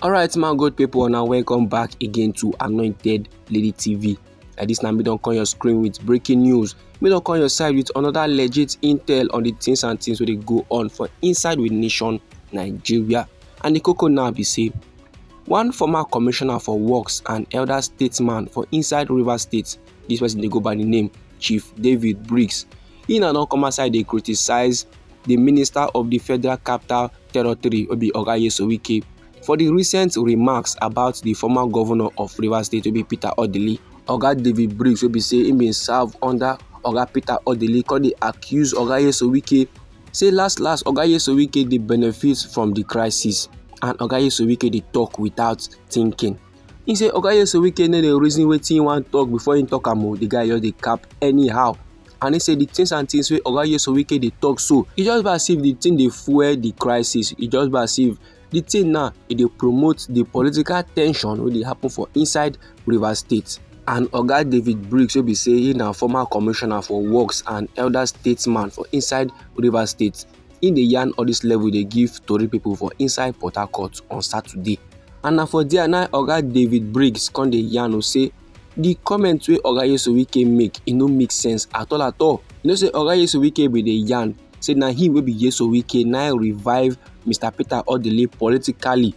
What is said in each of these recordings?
Alright my good people, and welcome back again to Anointed Lady TV. Like this now, me don come your screen with breaking news. Me don come your side with another legit intel on the things and things wey dey go on for inside with nation Nigeria. And the koko now be say, one former commissioner for works and elder statesman for inside Rivers State, this person dey go by the name Chief David Briggs. He now don come outside dey criticize the minister of the Federal Capital Territory, wey be Wike, for the recent remarks about the former governor of Rivers State, wey be Peter Odili. Oga David Briggs wey be say him bin serve under Oga Peter Odili, come dey accuse Oga Wike say last Oga Wike dey benefit from the crisis, and Oga Wike dey talk without thinking. He say Oga Wike no dey reason wetin he wan talk before he talk am o. The guy just dey cap anyhow. And he say the things and things wey Oga Wike dey talk, so e just be as if the thing dey fuel the crisis. E just be as if the thing now e dey promote the political tension wey dey happen for inside Rivers State. And Oga David Briggs wey be say he na former commissioner for works and elder statesman for inside Rivers State, he dey yarn all this level dey give tori people for inside Port Harcourt on Saturday. And na for there now Oga David Briggs come dey yarn o say the comment wey Oga Wike make, e no make sense at all. You know say Oga Wike bin dey yarn say na him wey be Wike na revive Mr. Peter Odili politically.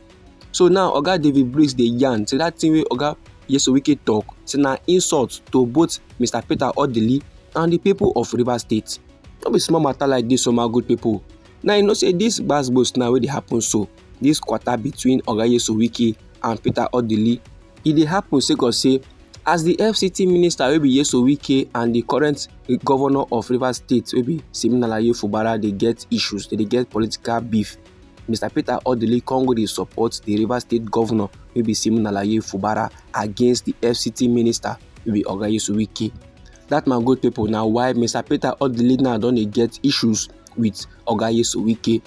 So now Oga David Briggs dey yarn say that thing wey Oga Wike talk say na insult to both Mr. Peter Odili and the people of Rivers State. No be small matter like this, my good people. Now you know say this gbas now wey dey happen, so this quarter between Oga Wike and Peter Odili, e dey happen sake of say as the FCT minister wey be Wike and the current governor of Rivers State wey be Siminalayi Fubara dey get issues, they dey get political beef. Mr. Peter Odili come go dey support the Rivers State governor wey be Siminalayi Fubara against the FCT minister wey be Oga Wike. That my good people, now why Mr. Peter Odili now don dey get issues with Oga Wike.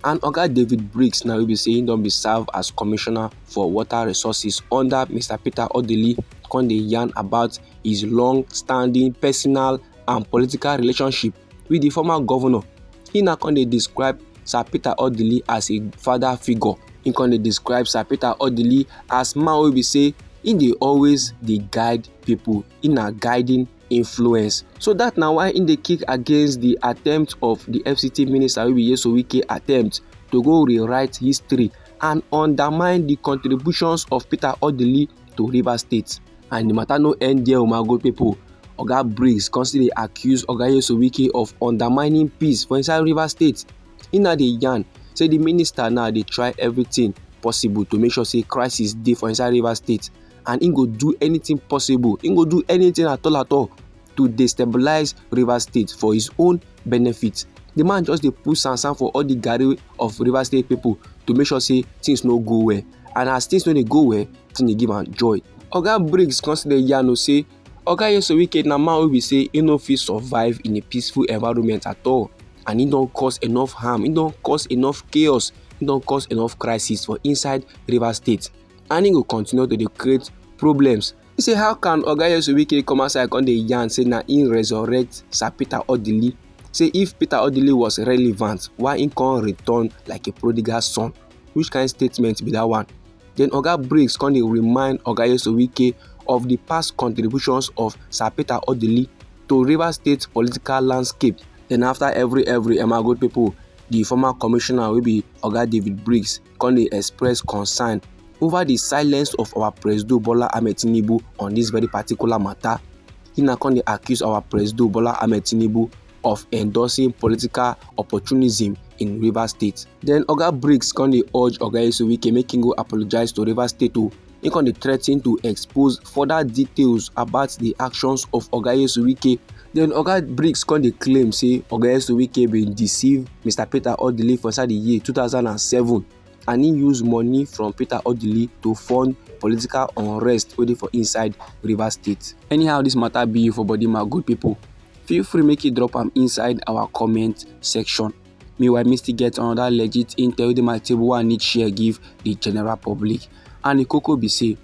And Oga David Briggs now wey be say he don be serve as commissioner for water resources under Mr. Peter Odili, come dey yarn about his long-standing personal and political relationship with the former governor. He now come dey describe Sir Peter Odili as a father figure. He come dey describe Sir Peter Odili as man wey be say he dey always dey guide people. He na guiding influence. So that na why he dey kick against the attempt of the FCT minister wey be Wike attempt to go rewrite history and undermine the contributions of Peter Odili to Rivers State. And the matter no end there, my good people. Oga Briggs constantly accuse Oga Wike of undermining peace for inside Rivers State. He now dey yarn say the minister now dey try everything possible to make sure say crisis dey for inside Rivers State, and he go do anything possible, he go do anything at all to destabilize Rivers State for his own benefit. The man just dey put sansan for all the garri of Rivers State people to make sure say things no go well, and as things no dey go well, things dey give am joy. Oga Briggs constantly yarn say Oga Wike na man wey be say he no fit survive in a peaceful environment at all, and he don cause enough harm, he don cause enough chaos, he don cause enough crisis for inside Rivers State, and he go continue to dey create problems. He say how can Oga Wike come outside come dey yarn say na him resurrect Sir Peter Odili? Say if Peter Odili was relevant, why he come return like a prodigal son? Which kind of statement be that one? Then Oga Briggs come dey remind Oga Wike of the past contributions of Sir Peter Odili to Rivers State political landscape. Then after every my good people, the former commissioner wey be Oga David Briggs come dey express concern over the silence of our President Bola Ahmed Tinubu on this very particular matter. He now come dey accuse our President Bola Ahmed Tinubu of endorsing political opportunism in Rivers State. Then Oga Briggs come dey urge Oga Wike make him go apologize to Rivers State o. He come dey threaten to expose further details about the actions of Oga Wike. Then Oga Briggs come dey claim say Oga Wike bin deceive Mr. Peter Odili for inside the year 2007, and he use money from Peter Odili to fund political unrest wey dey for inside Rivers State. Anyhow this matter be for body, my good people, feel free make you drop am inside our comment section. Meanwhile, me still get another legit intel wey dey my table wey I need share give the general public. And the koko be say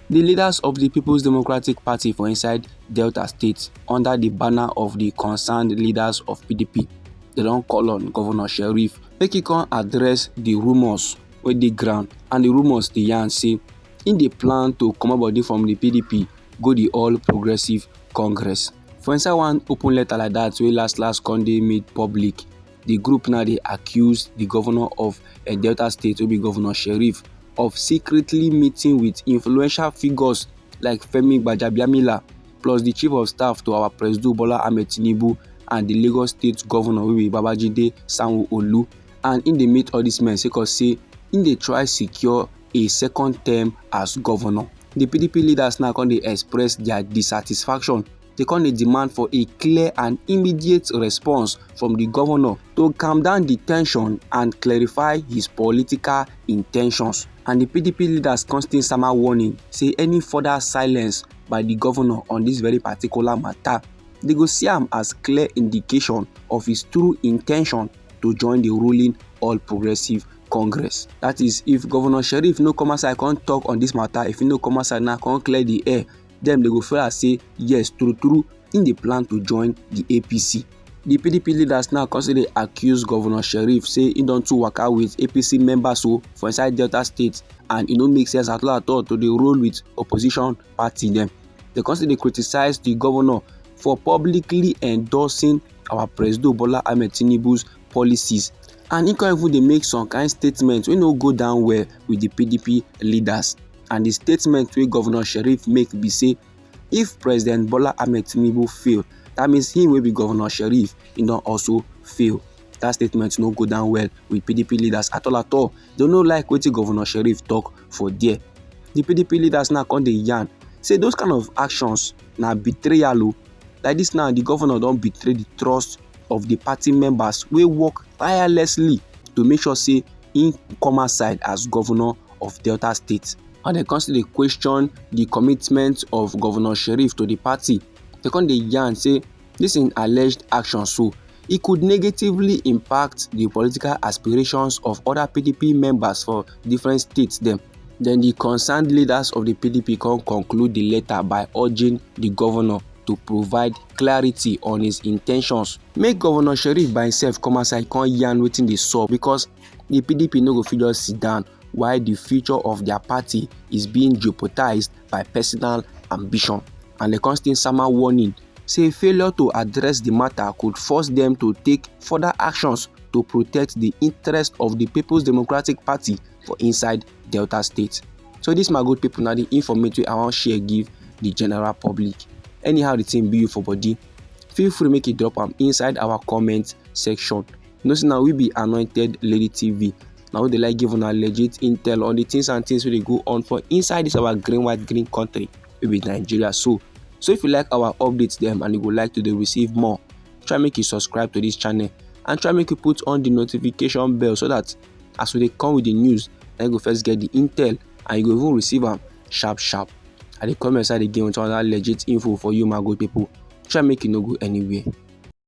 the leaders of the People's Democratic Party for inside Delta State, under the banner of the concerned leaders of PDP, they don call on Governor Sheriff make he come address the rumours wey dey ground, and the rumours dey yarn say im dey plan to comot body from the PDP go the All Progressives Congress. For inside one open letter like that wey last come dey made public, the group now dey accuse the governor of Delta State, wey be Governor Sheriff, of secretly meeting with influential figures like Femi Gbajabiamila, plus the chief of staff to our President Bola Ahmed Tinubu and the Lagos State Governor, wey be Babajide Sanwo-Olu. And im dey meet all these men sake of say im dey try secure a second term as governor. The PDP leaders now come dey express their dissatisfaction. They come dey demand for a clear and immediate response from the governor to calm down the tension and clarify his political intentions. And the PDP leaders come still sama warning say any further silence by the governor on this very particular matter, they go see am as clear indication of his true intention to join the ruling All Progressives Congress. That is, if Governor Sheriff no come outside come talk on this matter, if he no come outside now come clear the air, then they go feel as say yes, true im dey plan to join the APC. The PDP leaders now constantly accuse Governor Sheriff say he don too waka with APC members for inside Delta State, and e no make sense at all to dey roll with opposition party dem. They constantly criticize the governor for publicly endorsing our President Bola Ahmed Tinubu's policies, and e come even dey make some kind statements wey no go down well with the PDP leaders. And the statement wey Governor Sheriff make be say if President Bola Ahmed Tinubu fail, that means him wey be Governor Sheriff, he don also fail. That statement no go down well with PDP leaders at all. They no like wetin Governor Sheriff talk for there. The PDP leaders now come dey yarn say those kind of actions na betrayal. Like this now, the governor don betray the trust of the party members wey work tirelessly to make sure say im come outside as governor of Delta State. And they constantly question the commitment of Governor Sheriff to the party. They come dey yarn say this in alleged action it could negatively impact the political aspirations of other PDP members for different states dem. Then the concerned leaders of the PDP can conclude the letter by urging the governor to provide clarity on his intentions. Make Governor Sheriff by himself come outside come yarn wetin dey sup, because the PDP no go fit just sit down while the future of their party is being jeopardized by personal ambition. And the constant sama warning say failure to address the matter could force them to take further actions to protect the interest of the People's Democratic Party for inside Delta State. So this, my good people, now the information I wan share give the general public. Anyhow the thing be you for body, feel free make it drop am inside our comment section. You know say now we be Anointed Lady TV. Now we dey like give una legit intel on the things and things wey dey go on for inside this our green country wey be Nigeria. So if you like our updates them and you would like to receive more, try make you subscribe to this channel and try make you put on the notification bell so that as we dey come with the news, then you go first get the intel and you go even receive am sharp. I dey come inside again with another legit info for you, my good people. Try make you no go anywhere.